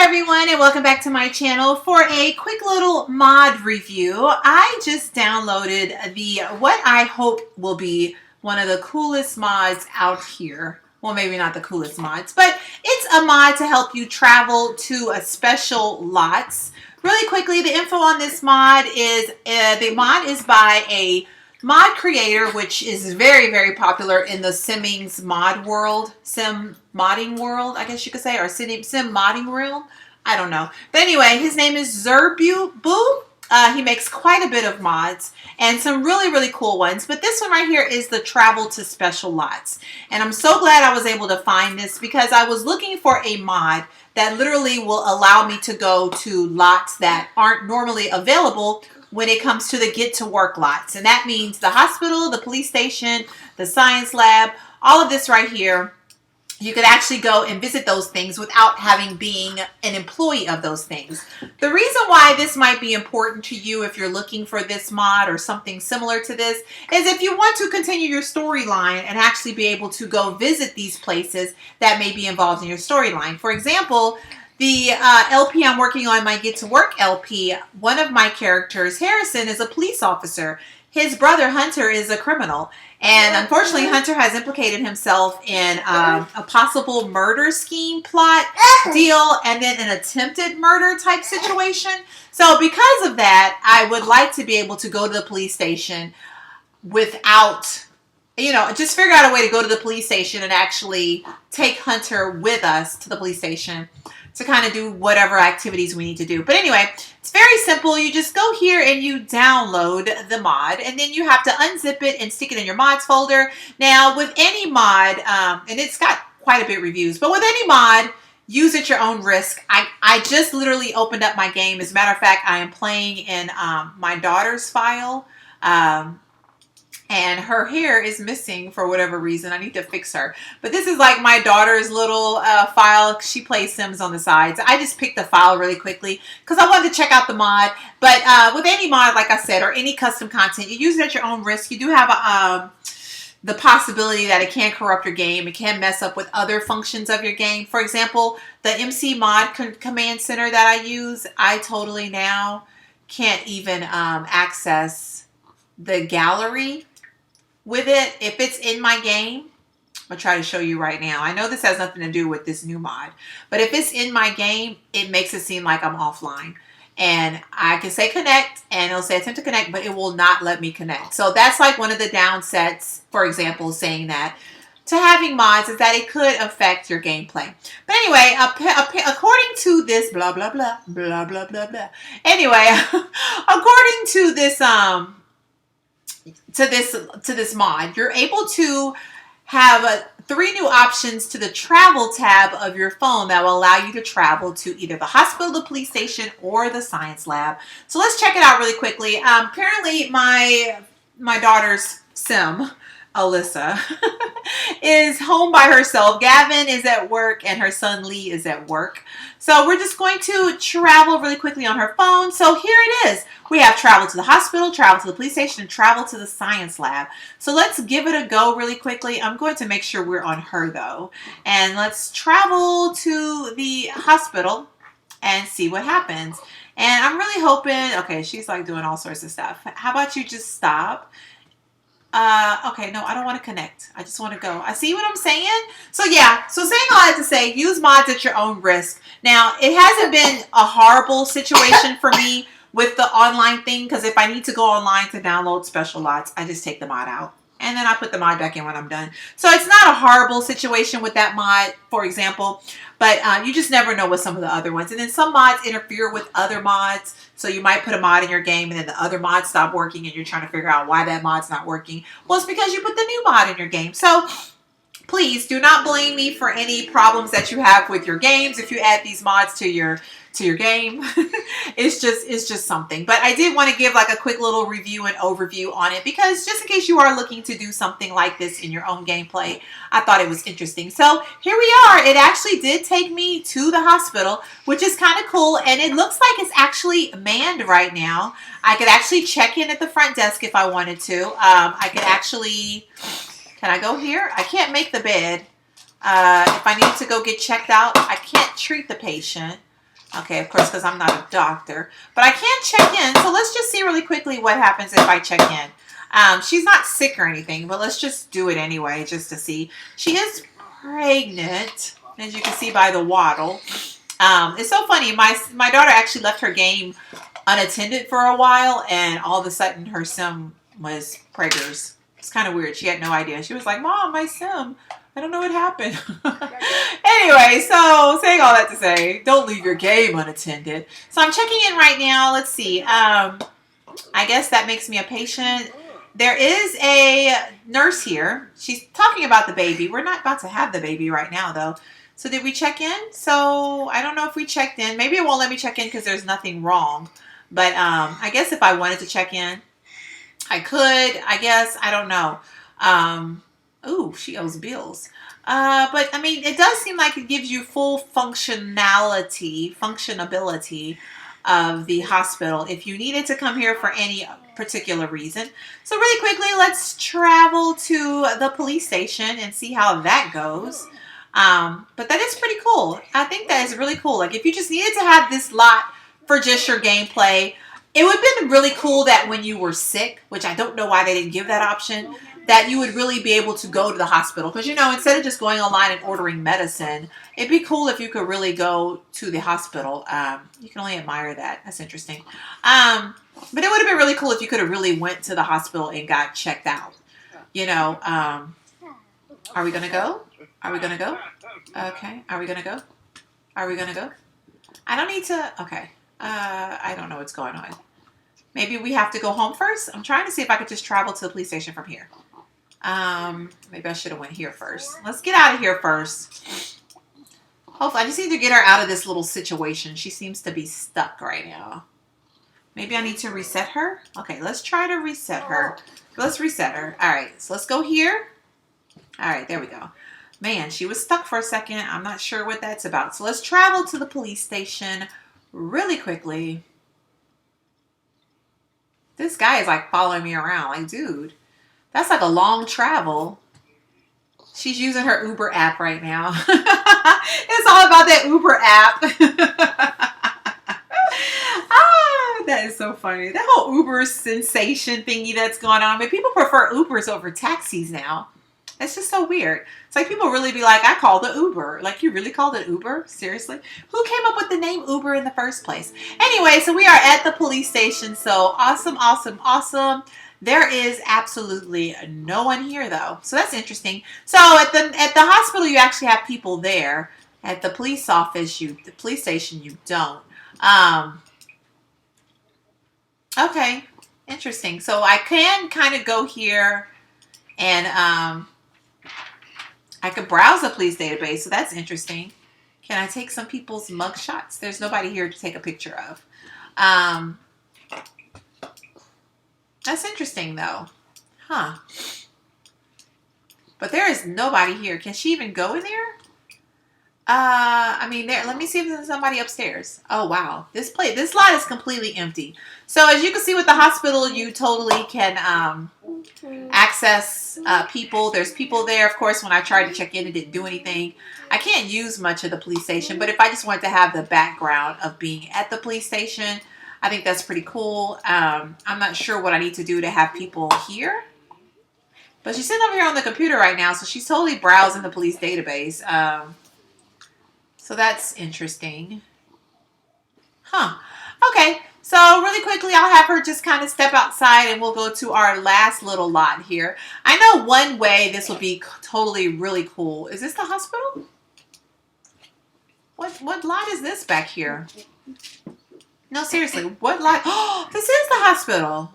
everyone, and welcome back to my channel for a quick little mod review. I just downloaded the what I hope will be one of the coolest mods out here. Well, maybe not the coolest mods, but it's a mod to help you travel to a special lots. Really quickly, the info on this mod is by a mod creator, which is very, very popular in the Simmings mod world, sim modding world, I guess you could say, or sim modding realm. I don't know. But anyway, his name is Zerbu. He makes quite a bit of mods and some really, really cool ones. But this one right here is the travel to special lots. And I'm so glad I was able to find this because I was looking for a mod that literally will allow me to go to lots that aren't normally available when it comes to the get to work lots. And that means the hospital, the police station, the science lab, all of this right here. You could actually go and visit those things without having being an employee of those things. The reason why this might be important to you if you're looking for this mod or something similar to this is if you want to continue your storyline and actually be able to go visit these places that may be involved in your storyline. For example, the LP I'm working on, my Get to Work LP, one of my characters, Harrison, is a police officer. His brother, Hunter, is a criminal. And unfortunately, Hunter has implicated himself in a possible murder scheme plot deal and then an attempted murder type situation. So because of that, I would like to be able to go to the police station without, just figure out a way to go to the police station and actually take Hunter with us to the police station to kind of do whatever activities we need to do. But anyway, it's very simple. You just go here and you download the mod, and then you have to unzip it and stick it in your mods folder. Now, with any mod, and it's got quite a bit of reviews, but with any mod, use at your own risk. I just literally opened up my game. As a matter of fact, I am playing in my daughter's file. And her hair is missing for whatever reason. I need to fix her. But this is like my daughter's little file. She plays Sims on the sides. I just picked the file really quickly because I wanted to check out the mod. But with any mod, like I said, or any custom content, you use it at your own risk. You do have the possibility that it can corrupt your game. It can mess up with other functions of your game. For example, the MC mod command center that I use, I totally now can't even access the gallery with it if it's in my game. I'm gonna try to show you right now. I know this has nothing to do with this new mod, but if it's in my game, it makes it seem like I'm offline. And I can say connect, and it'll say attempt to connect, but it will not let me connect. So that's like one of the downsets, for example, saying that to having mods is that it could affect your gameplay. But anyway, according to this blah blah blah blah blah blah blah. Anyway, according to this to this mod, you're able to have 3 new options to the travel tab of your phone that will allow you to travel to either the hospital, the police station, or the science lab. So let's check it out really quickly. Apparently my daughter's Sim, Alyssa, is home by herself. Gavin is at work and her son Lee is at work. So we're just going to travel really quickly on her phone. So here it is. We have travel to the hospital, travel to the police station, and travel to the science lab. So let's give it a go really quickly. I'm going to make sure we're on her though. And let's travel to the hospital and see what happens. And I'm really hoping, okay, she's like doing all sorts of stuff. How about you just stop? Okay, no, I don't want to connect. I just want to go. I see what I'm saying. So yeah, so saying all that to say, use mods at your own risk. Now, it hasn't been a horrible situation for me with the online thing, because if I need to go online to download special lots, I just take the mod out. And then I put the mod back in when I'm done. So it's not a horrible situation with that mod, for example. But you just never know with some of the other ones. And then some mods interfere with other mods. So you might put a mod in your game and then the other mods stop working and you're trying to figure out why that mod's not working. Well, it's because you put the new mod in your game. So please do not blame me for any problems that you have with your games if you add these mods to your game. It's just something. But I did want to give like a quick little review and overview on it because just in case you are looking to do something like this in your own gameplay, I thought it was interesting. So here we are. It actually did take me to the hospital, which is kind of cool. And it looks like it's actually manned right now. I could actually check in at the front desk if I wanted to. I could actually, can I go here? I can't make the bed. If I need to go get checked out, I can't treat the patient. Okay, of course, because I'm not a doctor. But I can't check in. So let's just see really quickly what happens if I check in. She's not sick or anything, but let's just do it anyway, just to see. She is pregnant, as you can see by the waddle. It's so funny. My daughter actually left her game unattended for a while, and all of a sudden her sim was preggers. It's kind of weird. She had no idea. She was like, "Mom, my sim. I don't know what happened." Anyway, so saying all that to say, don't leave your game unattended. So I'm checking in right now. Let's see. I guess that makes me a patient. There is a nurse here. She's talking about the baby. We're not about to have the baby right now, though. So did we check in? So I don't know if we checked in. Maybe it won't let me check in because there's nothing wrong. But I guess if I wanted to check in, I could. I guess. I don't know. Ooh, she owes bills. But I mean, it does seem like it gives you full functionality of the hospital if you needed to come here for any particular reason. So really quickly, let's travel to the police station and see how that goes. But that is pretty cool. I think that is really cool. Like if you just needed to have this lot for just your gameplay, it would have been really cool that when you were sick, which I don't know why they didn't give that option, that you would really be able to go to the hospital. Because, you know, instead of just going online and ordering medicine, it'd be cool if you could really go to the hospital. You can only admire that. That's interesting. But it would have been really cool if you could have really went to the hospital and got checked out. You know, are we going to go? Are we going to go? Okay. Are we going to go? Are we going to go? I don't need to. Okay. I don't know what's going on. Maybe we have to go home first. I'm trying to see if I could just travel to the police station from here. Maybe I should have went here first. Let's get out of here first. Hopefully, I just need to get her out of this little situation. She seems to be stuck right now. Maybe I need to reset her. Okay, let's try to reset her. Let's reset her. All right, so let's go here. All right, there we go. Man, she was stuck for a second. I'm not sure what that's about. So let's travel to the police station really quickly. This guy is like following me around. Like, dude, that's like a long travel. She's using her Uber app right now. It's all about that Uber app. That is so funny. That whole Uber sensation thingy that's going on. I mean, people prefer Ubers over taxis now. It's just so weird. It's like people really be like, I called the Uber. Like, you really called it Uber? Seriously? Who came up with the name Uber in the first place? Anyway, so we are at the police station. So awesome, awesome, awesome. There is absolutely no one here, though. So that's interesting. So at the hospital, you actually have people there. At the police office, the police station, you don't. Okay, interesting. So I can kind of go here and I could browse the police database, so that's interesting. Can I take some people's mug shots? There's nobody here to take a picture of. That's interesting, though. Huh. But there is nobody here. Can she even go in there? I mean, let me see if there's somebody upstairs. Oh, wow. This lot is completely empty. So as you can see with the hospital, you totally can access people. There's people there. Of course, when I tried to check in, it didn't do anything. I can't use much of the police station, but if I just wanted to have the background of being at the police station, I think that's pretty cool. I'm not sure what I need to do to have people here. But she's sitting over here on the computer right now, so she's totally browsing the police database. So that's interesting. Huh. Okay. So really quickly, I'll have her just kind of step outside and we'll go to our last little lot here. I know one way this will be totally really cool. Is this the hospital? What lot is this back here? No, seriously, what lot? Oh, this is the hospital.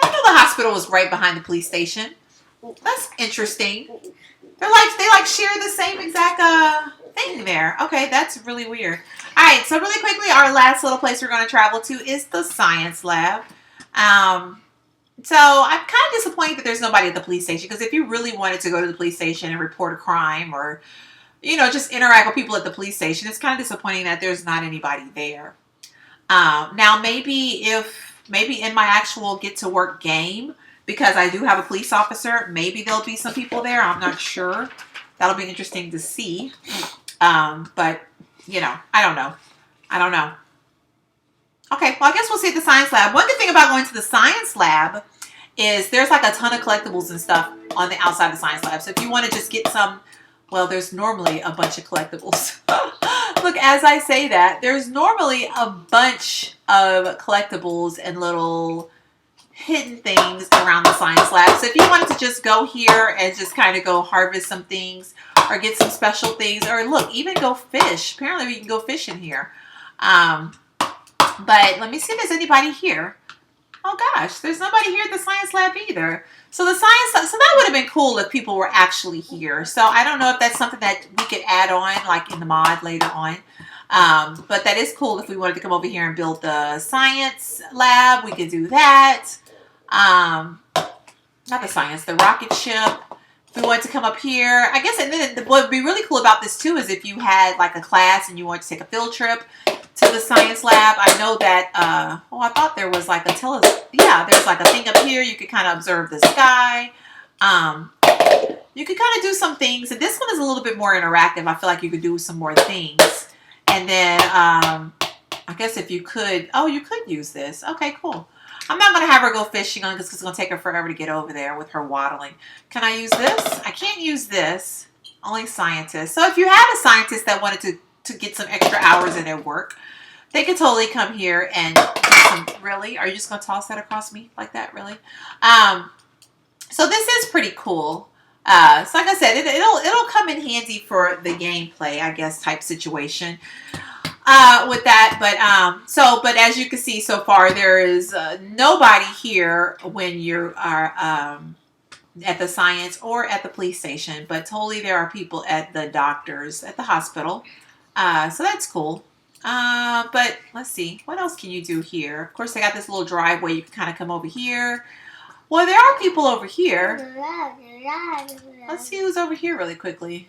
I know the hospital was right behind the police station. That's interesting. They like share the same exact thing there. Okay, that's really weird. All right, so really quickly, our last little place we're going to travel to is the science lab. So I'm kind of disappointed that there's nobody at the police station, because if you really wanted to go to the police station and report a crime or, you know, just interact with people at the police station, it's kind of disappointing that there's not anybody there. Now, maybe in my actual get to work game, because I do have a police officer, maybe there'll be some people there. I'm not sure. That'll be interesting to see. But, you know, I don't know. I don't know. Okay, well, I guess we'll see at the science lab. One good thing about going to the science lab is there's like a ton of collectibles and stuff on the outside of the science lab. So if you want to just get some, well, there's normally a bunch of collectibles. Look, as I say that, there's normally a bunch of collectibles and little hidden things around the science lab. So if you wanted to just go here and just kind of go harvest some things or get some special things, or look, even go fish. Apparently we can go fish in here. But let me see if there's anybody here. Oh gosh, there's nobody here at the science lab either. So the science lab, so that would have been cool if people were actually here. So I don't know if that's something that we could add on like in the mod later on. But that is cool if we wanted to come over here and build the science lab. We could do that. Not the science, the rocket ship. If we wanted to come up here, I guess, and then what would be really cool about this too is if you had like a class and you wanted to take a field trip to the science lab. I know that, oh, I thought there was like a yeah, there's like a thing up here. You could kind of observe the sky. You could kind of do some things. And this one is a little bit more interactive. I feel like you could do some more things. And then, I guess if you could, oh, you could use this. Okay, cool. I'm not going to have her go fishing on because it's going to take her forever to get over there with her waddling. Can I use this? I can't use this. Only scientists. So if you had a scientist that wanted to get some extra hours in their work, they could totally come here and do some, really? Are you just going to toss that across me like that? Really? So this is pretty cool. So like I said, it'll come in handy for the gameplay, I guess, type situation. With that, but as you can see so far, there is nobody here when you are at the science or at the police station, but totally there are people at the doctors at the hospital. So that's cool. But let's see, what else can you do here? Of course, I got this little driveway. You can kind of come over here. Well, there are people over here. Let's see who's over here really quickly.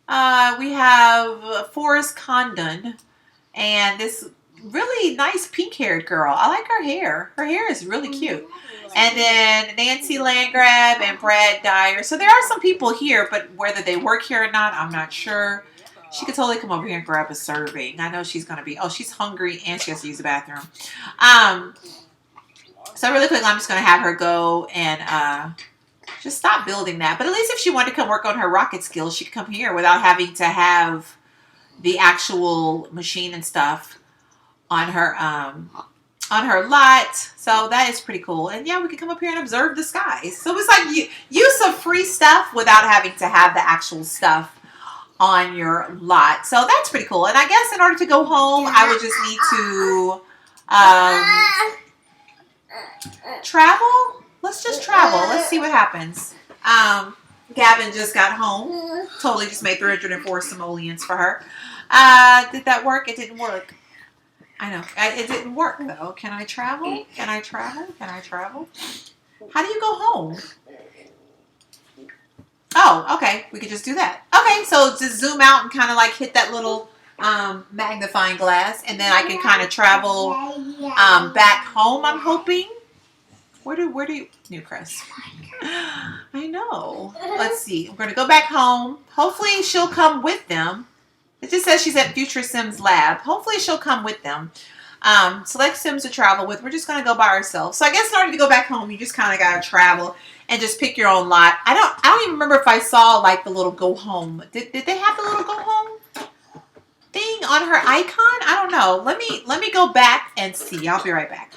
We have Forrest Condon and this really nice pink-haired girl. I like her hair. Her hair is really cute. And then Nancy Landgrab and Brad Dyer. So there are some people here, but whether they work here or not, I'm not sure. She could totally come over here and grab a serving. I know she's going to be, oh, she's hungry and she has to use the bathroom. So really quickly, I'm just going to have her go and just stop building that. But at least if she wanted to come work on her rocket skills, she could come here without having to have the actual machine and stuff on her lot. So that is pretty cool. And yeah, we could come up here and observe the skies. So it's like use of free stuff without having to have the actual stuff on your lot. So that's pretty cool. And I guess in order to go home, I would just need to travel. Let's just travel. Let's see what happens. Gavin just got home. Totally just made 304 simoleons for her. Did that work? It didn't work. I know. It didn't work, though. Can I travel? Can I travel? Can I travel? How do you go home? Oh, okay. We could just do that. Okay, so just zoom out and kind of like hit that little magnifying glass. And then I can kind of travel back home, I'm hoping. Where do you, Newcrest? I know. Let's see. We're going to go back home. Hopefully she'll come with them. It just says she's at Future Sims Lab. Hopefully she'll come with them. Select Sims to travel with. We're just going to go by ourselves. So I guess in order to go back home, you just kind of got to travel and just pick your own lot. I don't even remember if I saw like the little go home. Did they have the little go home thing on her icon? I don't know. Let me go back and see. I'll be right back.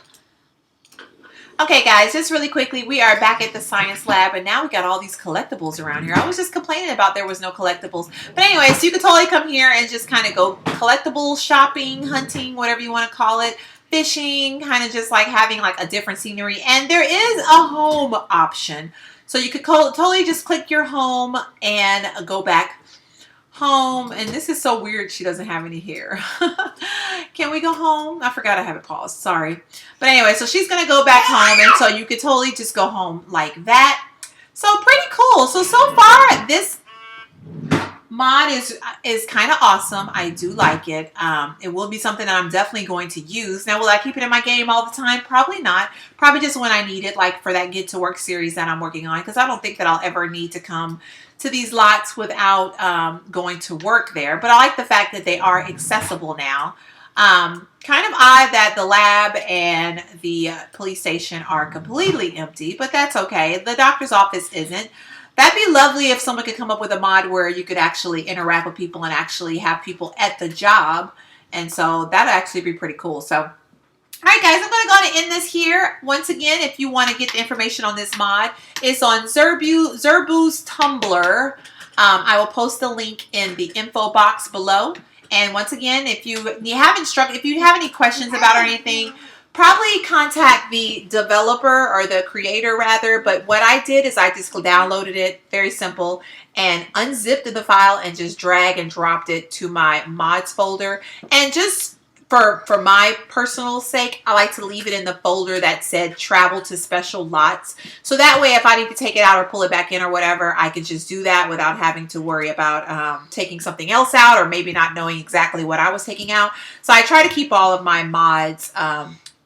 Okay, guys, just really quickly, we are back at the science lab, and now we got all these collectibles around here. I was just complaining about there was no collectibles. But anyway, so you could totally come here and just kind of go collectible shopping, hunting, whatever you want to call it, fishing, kind of just like having like a different scenery. And there is a home option. So you could totally just click your home and go back home. And this is so weird. She doesn't have any hair. Can we go home? I forgot I have it paused. Sorry. But anyway, so she's going to go back home. And so you could totally just go home like that. So pretty cool. So far this mod is kind of awesome. I do like it. It will be something that I'm definitely going to use. Now, will I keep it in my game all the time? Probably not. Probably just when I need it, like for that Get to Work series that I'm working on. Because I don't think that I'll ever need to come to these lots without going to work there. But I like the fact that they are accessible now. Kind of odd that the lab and the police station are completely empty, but that's okay. The doctor's office isn't. That'd be lovely if someone could come up with a mod where you could actually interact with people and actually have people at the job. And so that'd actually be pretty cool. So, all right, guys, I'm going to go ahead and end this here. Once again, if you want to get the information on this mod, it's on Zerbu's Tumblr. I will post the link in the info box below. And once again, if you have any questions about or anything, probably contact the developer or the creator rather. But what I did is I just downloaded it, very simple, and unzipped the file and just drag and dropped it to my mods folder. And just for my personal sake, I like to leave it in the folder that said travel to special lots. So that way, if I need to take it out or pull it back in or whatever, I can just do that without having to worry about taking something else out or maybe not knowing exactly what I was taking out. So I try to keep all of my mods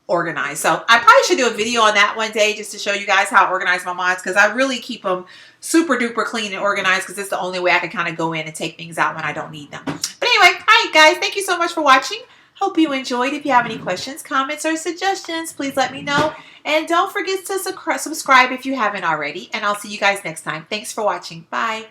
organized. So I probably should do a video on that one day just to show you guys how I organize my mods, because I really keep them super duper clean and organized, because it's the only way I can kind of go in and take things out when I don't need them. But anyway, all right, guys, thank you so much for watching. Hope you enjoyed. If you have any questions, comments, or suggestions, please let me know. And don't forget to subscribe if you haven't already. And I'll see you guys next time. Thanks for watching. Bye.